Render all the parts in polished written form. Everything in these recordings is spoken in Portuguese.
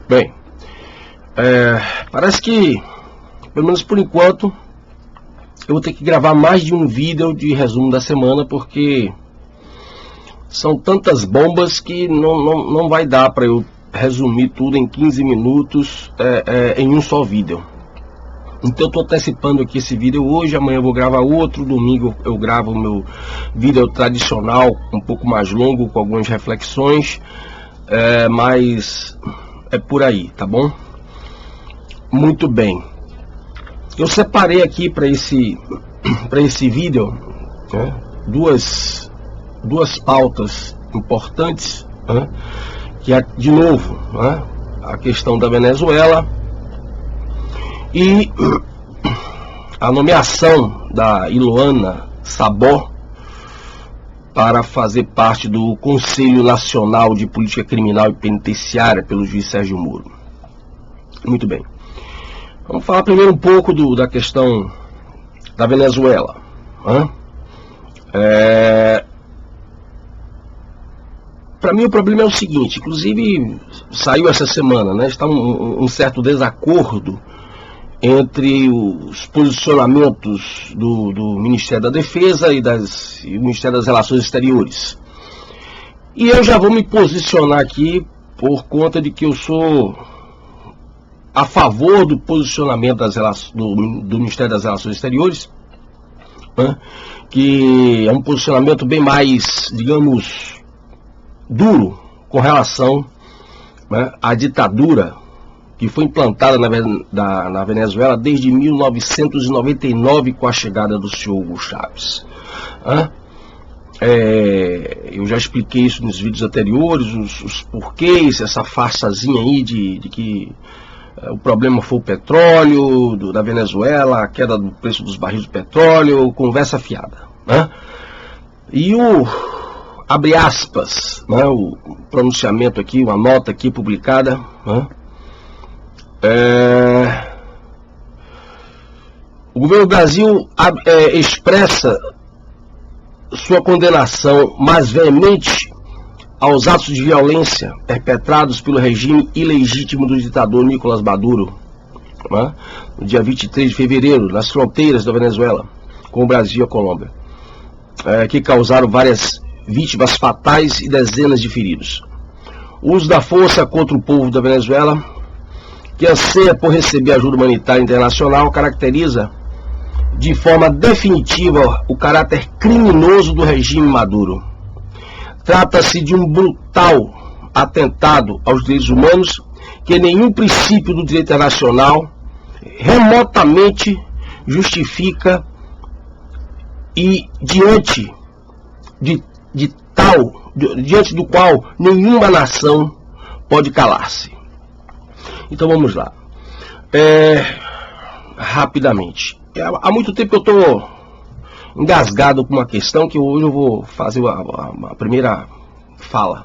Bem, parece que, pelo menos por enquanto, eu vou ter que gravar mais de um vídeo de resumo da semana, porque são tantas bombas que não vai dar para eu resumir tudo em 15 minutos em um só vídeo. Então eu estou antecipando aqui esse vídeo hoje, amanhã eu vou gravar outro, domingo eu gravo o meu vídeo tradicional, um pouco mais longo, com algumas reflexões, mas é por aí, tá bom? Muito bem. Eu separei aqui para esse vídeo, né, duas pautas importantes, né, que é, de novo, né, a questão da Venezuela e a nomeação da Iloana Szabó para fazer parte do Conselho Nacional de Política Criminal e Penitenciária pelo juiz Sérgio Moro. Muito bem. Vamos falar primeiro um pouco da questão da Venezuela. Para mim o problema é o seguinte, inclusive saiu essa semana, né, está um certo desacordo entre os posicionamentos do Ministério da Defesa e o Ministério das Relações Exteriores. E eu já vou me posicionar aqui por conta de que eu sou a favor do posicionamento do Ministério das Relações Exteriores, né, que é um posicionamento bem mais, digamos, duro com relação, né, à ditadura que foi implantada na Venezuela desde 1999 com a chegada do senhor Hugo Chávez. Eu já expliquei isso nos vídeos anteriores, os porquês, essa farsazinha aí de que o problema foi o petróleo da Venezuela, a queda do preço dos barris de petróleo, conversa fiada. E abre aspas, né, o pronunciamento aqui, uma nota aqui publicada, o governo do Brasil expressa sua condenação mais veemente aos atos de violência perpetrados pelo regime ilegítimo do ditador Nicolás Maduro, né, no dia 23 de fevereiro, nas fronteiras da Venezuela, com o Brasil e a Colômbia, que causaram várias vítimas fatais e dezenas de feridos. O uso da força contra o povo da Venezuela, que anseia por receber ajuda humanitária internacional, caracteriza de forma definitiva o caráter criminoso do regime Maduro. Trata-se de um brutal atentado aos direitos humanos que nenhum princípio do direito internacional remotamente justifica e diante do qual nenhuma nação pode calar-se. Então vamos lá. Rapidamente. Há muito tempo que eu estou engasgado com uma questão que hoje eu vou fazer a primeira fala.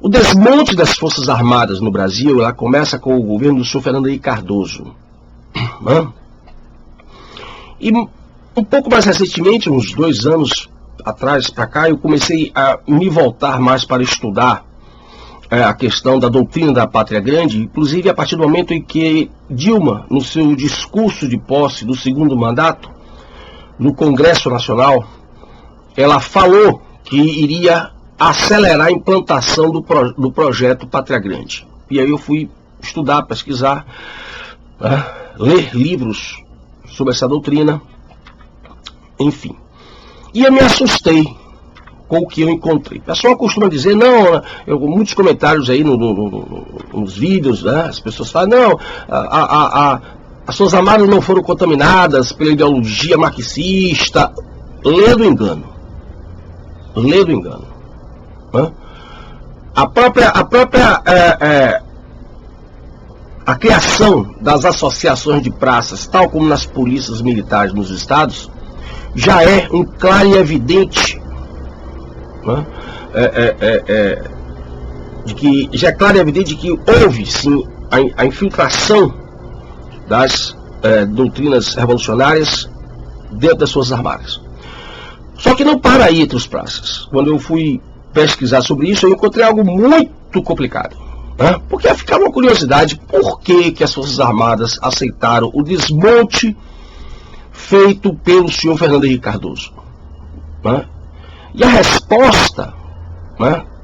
O desmonte das Forças Armadas no Brasil, ela começa com o governo do senhor Fernando Henrique Cardoso. E um pouco mais recentemente, uns 2 anos atrás para cá, eu comecei a me voltar mais para estudar a questão da doutrina da pátria grande, inclusive a partir do momento em que Dilma, no seu discurso de posse do 2º mandato, no Congresso Nacional, ela falou que iria acelerar a implantação do projeto Pátria Grande. E aí eu fui estudar, pesquisar, ler livros sobre essa doutrina, enfim. E eu me assustei com o que eu encontrei. O pessoal costuma dizer, não, muitos comentários aí nos vídeos, né, as pessoas falam, não, as Forças Armadas não foram contaminadas pela ideologia marxista. Lê do engano. Lê do engano. A criação das associações de praças, tal como nas polícias militares nos estados, já é um claro e evidente, de que houve sim a infiltração das doutrinas revolucionárias dentro das Forças Armadas. Só que não para aí entre os praças. Quando eu fui pesquisar sobre isso, eu encontrei algo muito complicado. Porque ficava uma curiosidade, por que as Forças Armadas aceitaram o desmonte feito pelo senhor Fernando Henrique Cardoso? E a resposta,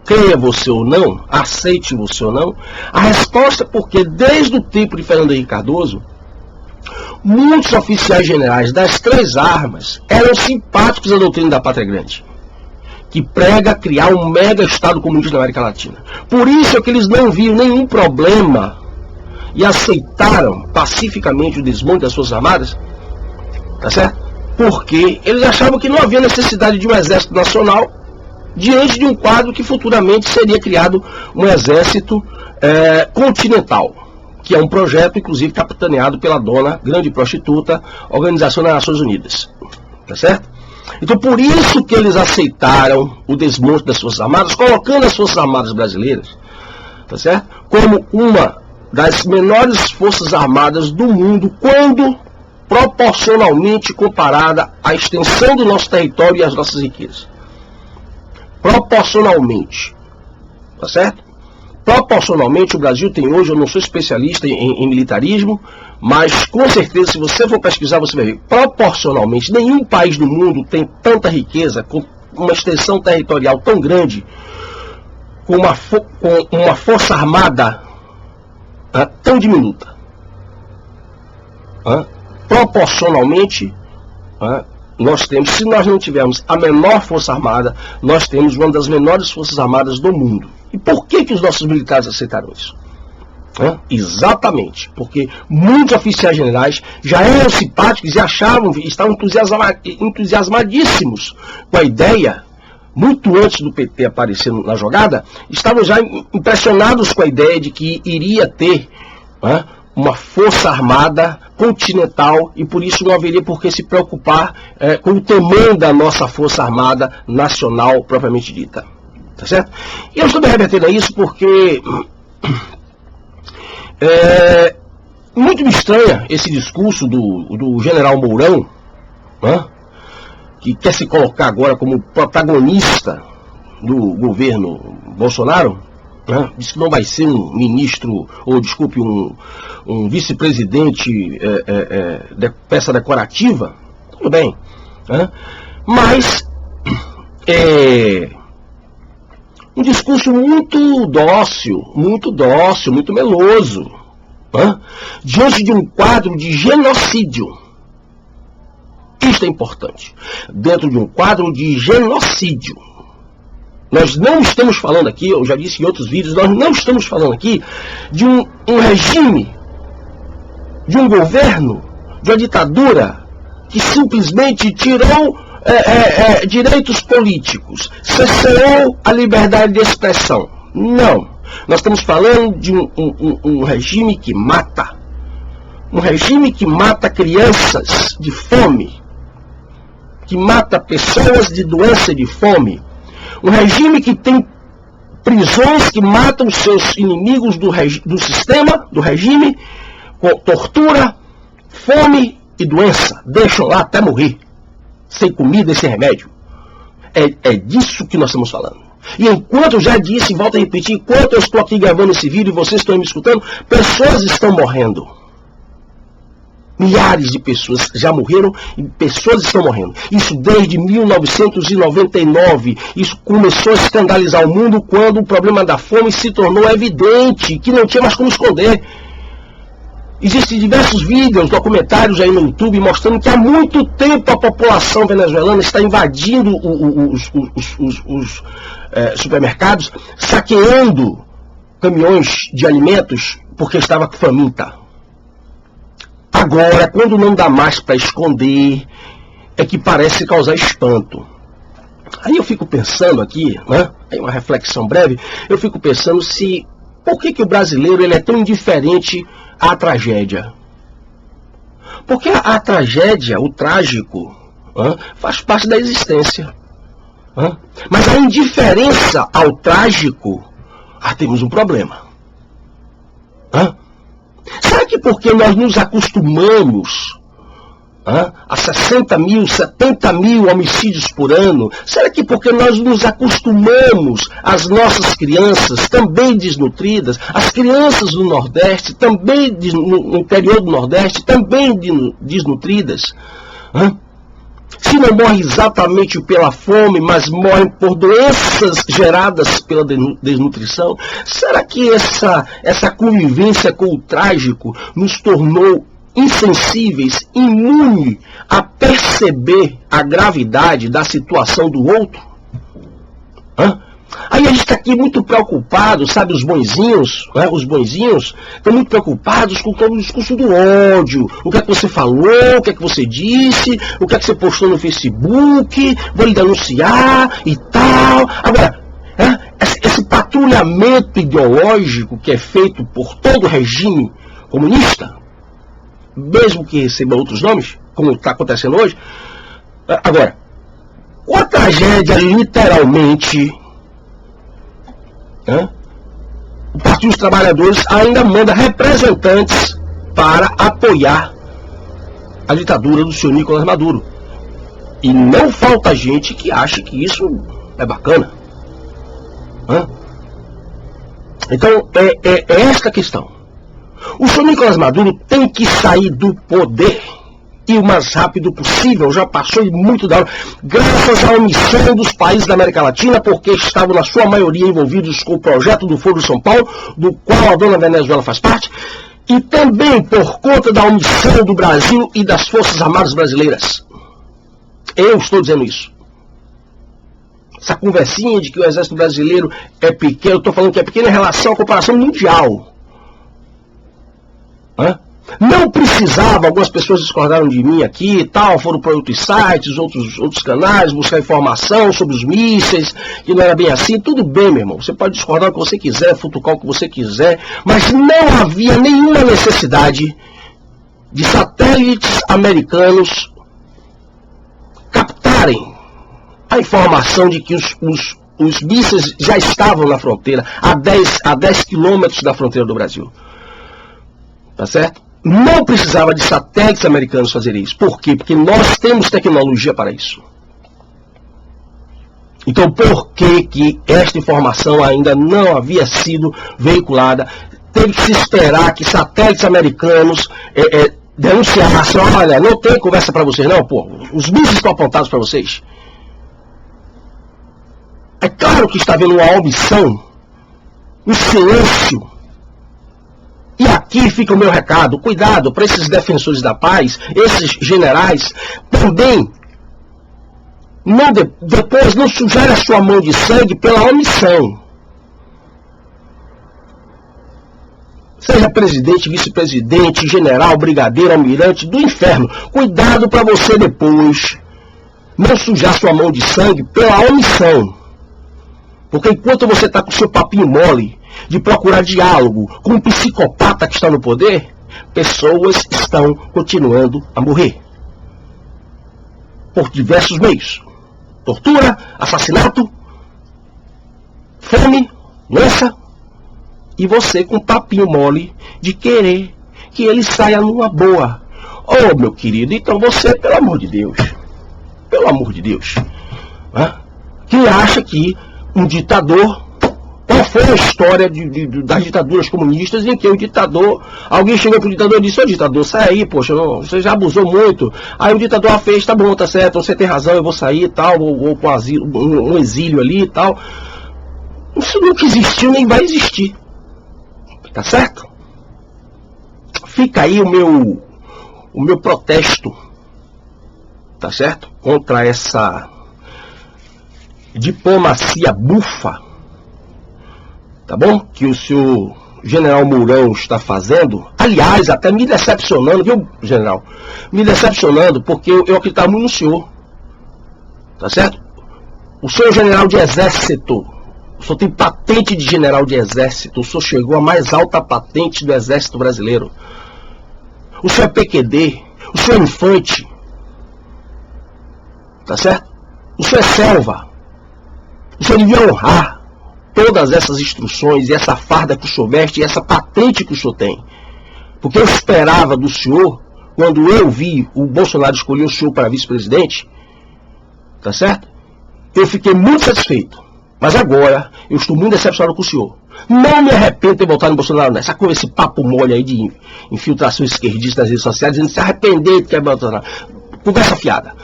creia você ou não, aceite você ou não, a resposta é porque desde o tempo de Fernando Henrique Cardoso, muitos oficiais generais das três armas eram simpáticos à doutrina da Pátria Grande, que prega criar um mega Estado comunista na América Latina. Por isso é que eles não viam nenhum problema e aceitaram pacificamente o desmonte das Forças Armadas, tá certo? Porque eles achavam que não havia necessidade de um exército nacional diante de um quadro que futuramente seria criado um exército continental, que é um projeto, inclusive, capitaneado pela dona, grande prostituta, Organização das Nações Unidas, tá certo? Então, por isso que eles aceitaram o desmonte das Forças Armadas, colocando as Forças Armadas brasileiras, tá certo? Como uma das menores Forças Armadas do mundo, quando proporcionalmente comparada à extensão do nosso território e às nossas riquezas. Proporcionalmente, tá certo? Proporcionalmente, o Brasil tem hoje, eu não sou especialista em militarismo, mas com certeza, se você for pesquisar, você vai ver, proporcionalmente, nenhum país do mundo tem tanta riqueza, com uma extensão territorial tão grande, com uma força armada tão diminuta. Proporcionalmente, nós temos, se nós não tivermos a menor força armada, nós temos uma das menores forças armadas do mundo. E por que os nossos militares aceitaram isso? Exatamente, porque muitos oficiais generais já eram simpáticos e achavam, estavam entusiasmadíssimos com a ideia, muito antes do PT aparecer na jogada, estavam já impressionados com a ideia de que iria ter uma força armada continental e por isso não haveria por que se preocupar com o tamanho da nossa força armada nacional propriamente dita. Tá certo? E eu estou me remetendo a isso porque muito me estranha esse discurso do general Mourão, que quer se colocar agora como protagonista do governo Bolsonaro. Diz que não vai ser um ministro, ou desculpe, um vice-presidente de peça decorativa. Tudo bem. Mas um discurso muito dócil, muito meloso, diante de um quadro de genocídio. Isto é importante. Dentro de um quadro de genocídio. Nós não estamos falando aqui, eu já disse em outros vídeos, nós não estamos falando aqui de um regime, de um governo, de uma ditadura que simplesmente tirou direitos políticos, cerceou a liberdade de expressão. Não. Nós estamos falando de um regime que mata. Um regime que mata crianças de fome, que mata pessoas de doença de fome. Um regime que tem prisões que matam os seus inimigos do sistema, do regime, com tortura, fome e doença. Deixam lá até morrer, sem comida e sem remédio. É disso que nós estamos falando. E enquanto eu já disse, volto a repetir, enquanto eu estou aqui gravando esse vídeo e vocês estão me escutando, pessoas estão morrendo. Milhares de pessoas já morreram e pessoas estão morrendo. Isso desde 1999. Isso começou a escandalizar o mundo quando o problema da fome se tornou evidente, que não tinha mais como esconder. Existem diversos vídeos, documentários aí no YouTube mostrando que há muito tempo a população venezuelana está invadindo os supermercados, saqueando caminhões de alimentos porque estava faminta. Agora, quando não dá mais para esconder, é que parece causar espanto. Aí eu fico pensando aqui, aí uma reflexão breve, eu fico pensando por que o brasileiro ele é tão indiferente à tragédia? Porque a tragédia, o trágico, faz parte da existência. Mas a indiferença ao trágico, temos um problema. Será que porque nós nos acostumamos a 60 mil, 70 mil homicídios por ano? Será que porque nós nos acostumamos, as nossas crianças também desnutridas, as crianças do Nordeste, também no interior do Nordeste, também desnutridas? Se não morre exatamente pela fome, mas morrem por doenças geradas pela desnutrição, será que essa convivência com o trágico nos tornou insensíveis, imunes a perceber a gravidade da situação do outro? Aí a gente está aqui muito preocupado, sabe, os bonzinhos estão muito preocupados com todo o discurso do ódio. O que é que você falou, o que é que você disse, o que é que você postou no Facebook, vou lhe denunciar e tal. Agora, esse patrulhamento ideológico que é feito por todo o regime comunista, mesmo que receba outros nomes, como está acontecendo hoje. Agora, a tragédia literalmente, o Partido dos Trabalhadores ainda manda representantes para apoiar a ditadura do senhor Nicolás Maduro. E não falta gente que acha que isso é bacana. Então, é esta a questão. O senhor Nicolás Maduro tem que sair do poder e o mais rápido possível, já passou e muito da hora, graças à omissão dos países da América Latina, porque estavam na sua maioria envolvidos com o projeto do Foro de São Paulo, do qual a dona Venezuela faz parte, e também por conta da omissão do Brasil e das Forças Armadas brasileiras. Eu estou dizendo isso. Essa conversinha de que o Exército Brasileiro é pequeno, eu estou falando que é pequeno em relação à comparação mundial. Não precisava, algumas pessoas discordaram de mim aqui e tal, foram para outros sites, outros canais, buscar informação sobre os mísseis, que não era bem assim. Tudo bem, meu irmão, você pode discordar o que você quiser, futucar o que você quiser, mas não havia nenhuma necessidade de satélites americanos captarem a informação de que os mísseis já estavam na fronteira, a 10 quilômetros da fronteira do Brasil. Tá certo? Não precisava de satélites americanos fazer isso. Por quê? Porque nós temos tecnologia para isso. Então, por que esta informação ainda não havia sido veiculada? Teve que se esperar que satélites americanos denunciassem: olha, não tem conversa para vocês não, pô. Os mísseis estão apontados para vocês. É claro que está havendo uma omissão, um silêncio. E aqui fica o meu recado: cuidado para esses defensores da paz, esses generais, também depois não sujar a sua mão de sangue pela omissão. Seja presidente, vice-presidente, general, brigadeiro, almirante do inferno, cuidado para você depois não sujar sua mão de sangue pela omissão. Porque enquanto você está com seu papinho mole de procurar diálogo com um psicopata que está no poder, pessoas estão continuando a morrer. Por diversos meios. Tortura, assassinato, fome, doença. E você com papinho mole de querer que ele saia numa boa. Oh, meu querido, então você, pelo amor de Deus, que acha que um ditador... Qual foi a história das ditaduras comunistas em que o ditador, alguém chegou para o ditador e disse: ô ditador, sai aí, poxa, não, você já abusou muito. Aí o ditador fez: tá bom, tá certo, você tem razão, eu vou sair e tal, vou para um exílio ali e tal. Isso nunca existiu, nem vai existir. Tá certo? Fica aí o meu protesto, tá certo? Contra essa diplomacia bufa, tá bom? Que o senhor general Mourão está fazendo. Aliás, até me decepcionando, viu, general? Me decepcionando, porque eu acreditava muito no senhor. Tá certo? O senhor general de exército, o senhor tem patente de general de exército, o senhor chegou à mais alta patente do exército brasileiro. O senhor é PQD, o senhor é infante. Tá certo? O senhor é selva. O senhor devia honrar todas essas instruções, e essa farda que o senhor veste, e essa patente que o senhor tem. Porque eu esperava do senhor quando eu vi o Bolsonaro escolher o senhor para vice-presidente, tá certo? Eu fiquei muito satisfeito. Mas agora, eu estou muito decepcionado com o senhor. Não me arrependo de ter votado no Bolsonaro nessa, com esse papo mole aí de infiltração esquerdista nas redes sociais, dizendo que se arrepender de ter Bolsonaro. Conversa fiada.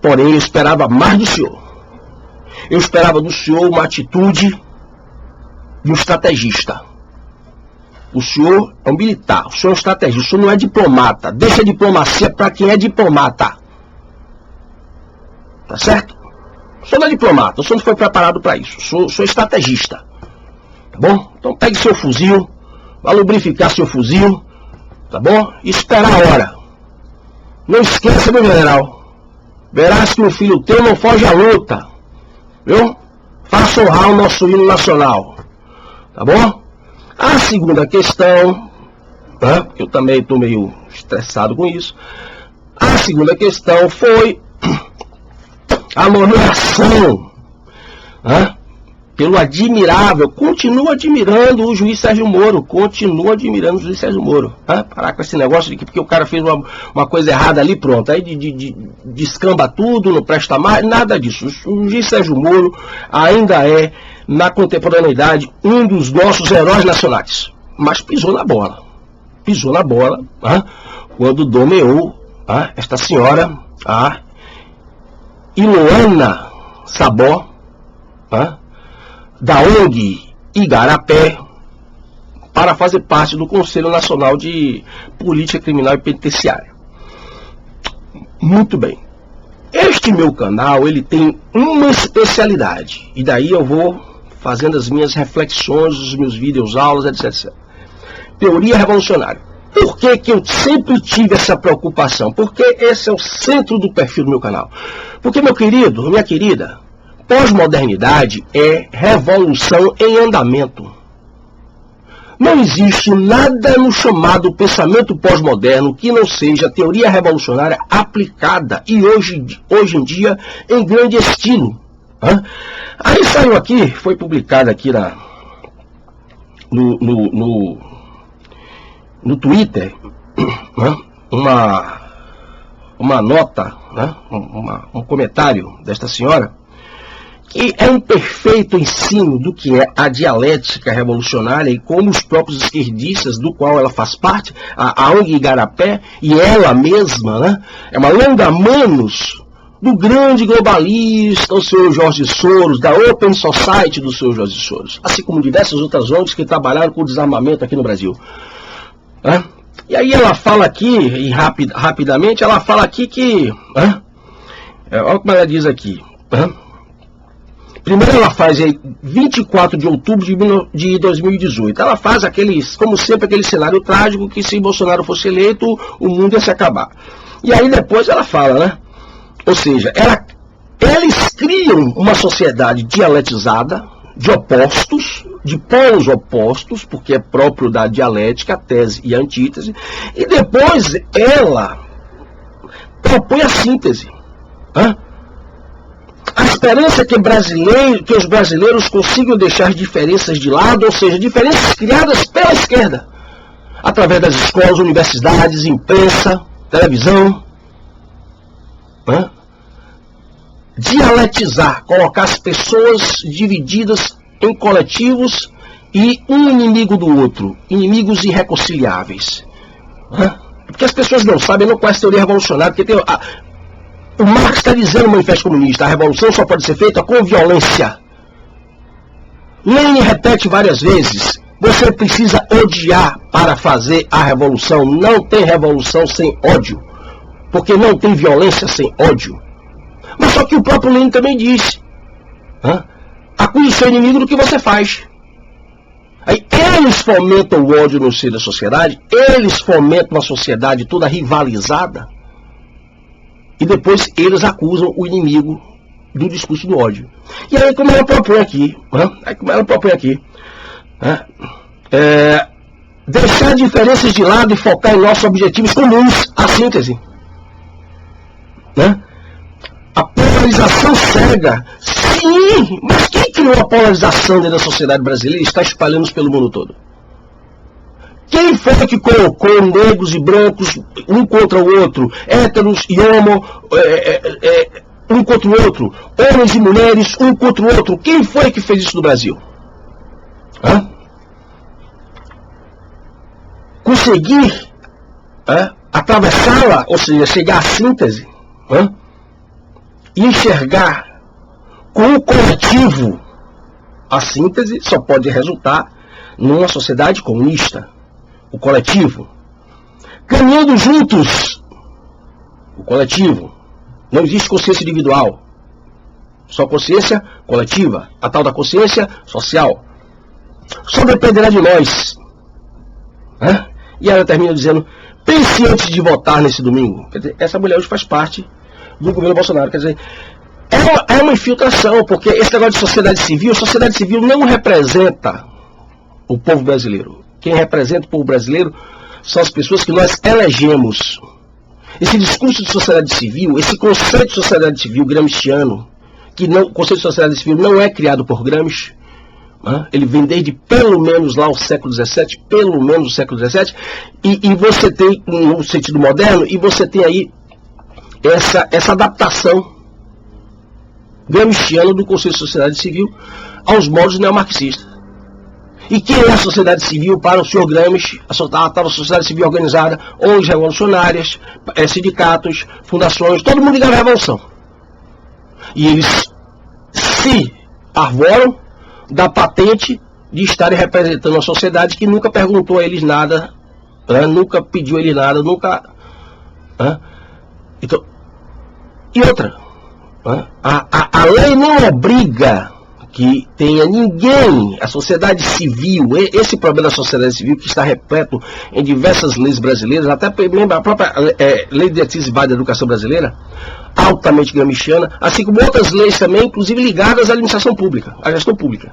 Porém, eu esperava mais do senhor. Eu esperava do senhor uma atitude de um estrategista. O senhor é um militar, o senhor é um estrategista, o senhor não é diplomata. Deixa a diplomacia para quem é diplomata. Tá certo? O senhor não é diplomata, o senhor não foi preparado para isso. O senhor é estrategista. Tá bom? Então pegue seu fuzil, vá lubrificar seu fuzil, tá bom? E esperar a hora. Não esqueça, meu general. Verás que um filho teu não foge à luta. Viu? Faça honrar o nosso hino nacional. Tá bom? A segunda questão, né, eu também estou meio estressado com isso. A segunda questão foi a nomeação, né, pelo admirável, continuo admirando o juiz Sérgio Moro, né, parar com esse negócio de que porque o cara fez uma coisa errada ali, pronto, aí descamba tudo, não presta mais, nada disso. O juiz Sérgio Moro ainda é, na contemporaneidade, um dos nossos heróis nacionais, mas pisou na bola, né, quando nomeou esta senhora, a Iloana Sabó, da ONG Igarapé, para fazer parte do Conselho Nacional de Política Criminal e Penitenciária. Muito bem. Este meu canal, ele tem uma especialidade, e daí eu vou fazendo as minhas reflexões, os meus vídeos, aulas, etc. Teoria revolucionária. Por que eu sempre tive essa preocupação? Porque esse é o centro do perfil do meu canal. Porque, meu querido, minha querida, pós-modernidade é revolução em andamento. Não existe nada no chamado pensamento pós-moderno que não seja teoria revolucionária aplicada e hoje em dia em grande estilo. Aí saiu aqui, foi publicado aqui no Twitter, uma nota, um comentário desta senhora, que é um perfeito ensino do que é a dialética revolucionária e como os próprios esquerdistas, do qual ela faz parte, a ONG Igarapé, e ela mesma, é uma longa-manos do grande globalista, o senhor Jorge Soros, da Open Society do senhor Jorge Soros, assim como diversas outras ONGs que trabalharam com o desarmamento aqui no Brasil. E aí ela fala aqui, e rapidamente, ela fala aqui que, olha como ela diz aqui, primeiro ela faz aí 24 de outubro de 2018, ela faz como sempre, aquele cenário trágico que se Bolsonaro fosse eleito, o mundo ia se acabar. E aí depois ela fala, ou seja, eles criam uma sociedade dialetizada, de opostos, de polos opostos, porque é próprio da dialética, a tese e a antítese, e depois ela propõe a síntese. A esperança que os brasileiros consigam deixar diferenças de lado, ou seja, diferenças criadas pela esquerda, através das escolas, universidades, imprensa, televisão. Dialetizar, colocar as pessoas divididas em coletivos e um inimigo do outro, inimigos irreconciliáveis. Porque as pessoas não sabem, não conhecem a teoria revolucionária, porque o Marx está dizendo no Manifesto Comunista, a revolução só pode ser feita com violência. Lenin repete várias vezes, você precisa odiar para fazer a revolução, não tem revolução sem ódio, porque não tem violência sem ódio. Mas só que o próprio Lenin também disse, acuse seu inimigo do que você faz. Aí eles fomentam o ódio no seio da sociedade, eles fomentam uma sociedade toda rivalizada, e depois eles acusam o inimigo do discurso do ódio. E aí como ela propõe aqui, deixar diferenças de lado e focar em nossos objetivos comuns, a síntese. A polarização cega. Sim, mas quem criou a polarização dentro da sociedade brasileira e está espalhando pelo mundo todo? Quem foi que colocou negros e brancos um contra o outro, héteros e homo, um contra o outro, homens e mulheres um contra o outro? Quem foi que fez isso no Brasil? Conseguir atravessá-la, ou seja, chegar à síntese, e enxergar com o coletivo, a síntese só pode resultar numa sociedade comunista. O coletivo. Caminhando juntos, o coletivo. Não existe consciência individual. Só consciência coletiva. A tal da consciência social. Só dependerá de nós. E ela termina dizendo: pense antes de votar nesse domingo. Quer dizer, essa mulher hoje faz parte do governo Bolsonaro. Quer dizer, é uma infiltração, porque esse negócio de sociedade civil não representa o povo brasileiro. Quem representa o povo brasileiro são as pessoas que nós elegemos. Esse discurso de sociedade civil, esse conceito de sociedade civil gramsciano, o conceito de sociedade civil não é criado por Gramsci, ele vem desde pelo menos lá o século XVII, pelo menos o século XVII, e você tem, no sentido moderno, e você tem aí essa adaptação gramsciana do conceito de sociedade civil aos modos neomarxistas. E quem é a sociedade civil para o senhor Gramsci? A tal sociedade civil organizada, ONGs revolucionárias, sindicatos, fundações, todo mundo ligado à revolução. E eles se arvoram da patente de estarem representando uma sociedade que nunca perguntou a eles nada, nunca pediu a eles nada, nunca... Então, e outra, a lei não obriga que tenha ninguém, a sociedade civil, esse problema da sociedade civil que está repleto em diversas leis brasileiras, até lembra a própria lei de diretrizes básicas da educação brasileira, altamente gramsciana, assim como outras leis também, inclusive ligadas à administração pública, à gestão pública,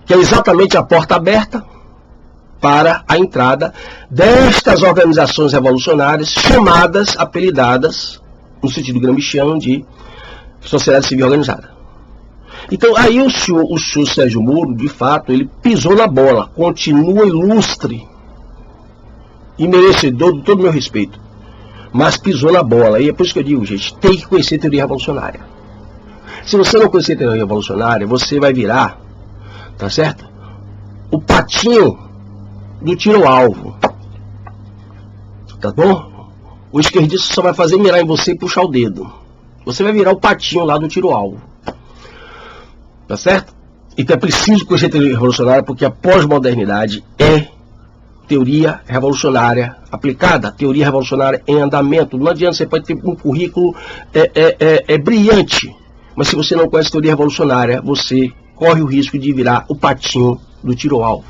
que é exatamente a porta aberta para a entrada destas organizações revolucionárias chamadas, apelidadas, no sentido gramsciano, de sociedade civil organizada. Então, aí o senhor Sérgio Moro, de fato, ele pisou na bola, continua ilustre e merecedor de todo o meu respeito, mas pisou na bola. E é por isso que eu digo, gente, tem que conhecer a teoria revolucionária. Se você não conhecer a teoria revolucionária, você vai virar, tá certo? O patinho do tiro ao alvo, tá bom? O esquerdista só vai fazer mirar em você e puxar o dedo. Você vai virar o patinho lá do tiro ao alvo. Tá certo? Então é preciso conhecer a teoria revolucionária, porque a pós-modernidade é teoria revolucionária aplicada, teoria revolucionária em andamento. Não adianta, você pode ter um currículo brilhante, mas se você não conhece a teoria revolucionária, você corre o risco de virar o patinho do tiro ao alvo.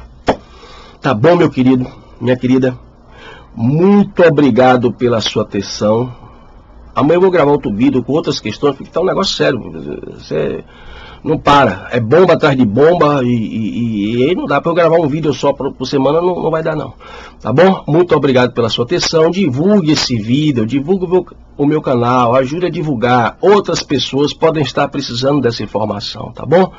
Tá bom, meu querido, minha querida? Muito obrigado pela sua atenção. Amanhã eu vou gravar outro vídeo com outras questões, porque tá um negócio sério. Você não para, é bomba atrás de bomba e aí não dá para eu gravar um vídeo só por semana, não vai dar não. Tá bom? Muito obrigado pela sua atenção, divulgue esse vídeo, divulgue o meu canal, ajude a divulgar. Outras pessoas podem estar precisando dessa informação, tá bom?